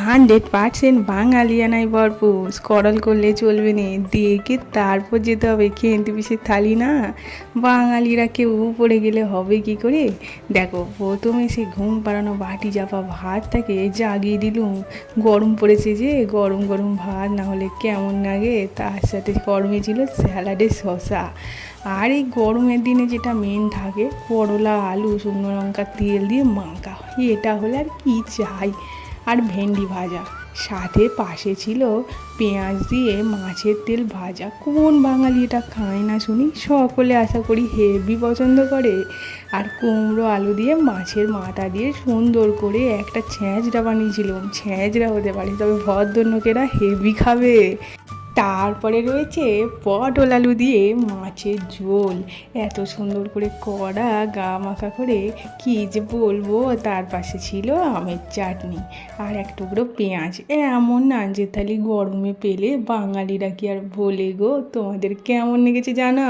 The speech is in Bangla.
100% বাঙালিয়ানায় ভরপুর, স্করল করলে চলবে না, দেখে তারপর যেতে হবে খেন্তি পিসের থালি না। বাঙালিরা কেউ পড়ে গেলে হবে কি করে। দেখো, প্রথমে সে ঘুম পাড়ানো বাটি চাপা ভাতটাকে জাগিয়ে দিলুম। গরম পড়েছে যে, গরম গরম ভাত না হলে কেমন লাগে। তার সাথে গরমে ছিল স্যালাডে শসা। আর এই গরমের দিনে যেটা মেন থাকে, করলা আলু শুকনো লঙ্কা তেল দিয়ে মাখা, এটা হলে আর কি চাই। আর ভেন্ডি ভাজা, সাথে পাশে ছিল পেঁয়াজ দিয়ে মাছের তেল ভাজা। কোন বাঙালি এটা খায় না শুনি? সকলে আশা করি হেভি পছন্দ করে। আর কুমড়ো আলু দিয়ে মাছের মাথা দিয়ে সুন্দর করে একটা ছ্যাঁচড়া বানিয়েছিলাম। ছ্যাঁচড়া হতে পারে, তবে ভদ্রলোকেরা হেভি খাবে। তারপরে রয়েছে পটল আলু দিয়ে মাছের ঝোল, এত সুন্দর করে কড়া গা মাখা করে কী যে বলবো। তার পাশে ছিল আমের চাটনি আর এক টুকরো পেঁয়াজ। এমন নাঞ্জের থালি গরমে পেলে বাঙালিরা কি আর বলে গো। তোমাদের কেমন লেগেছে জানা।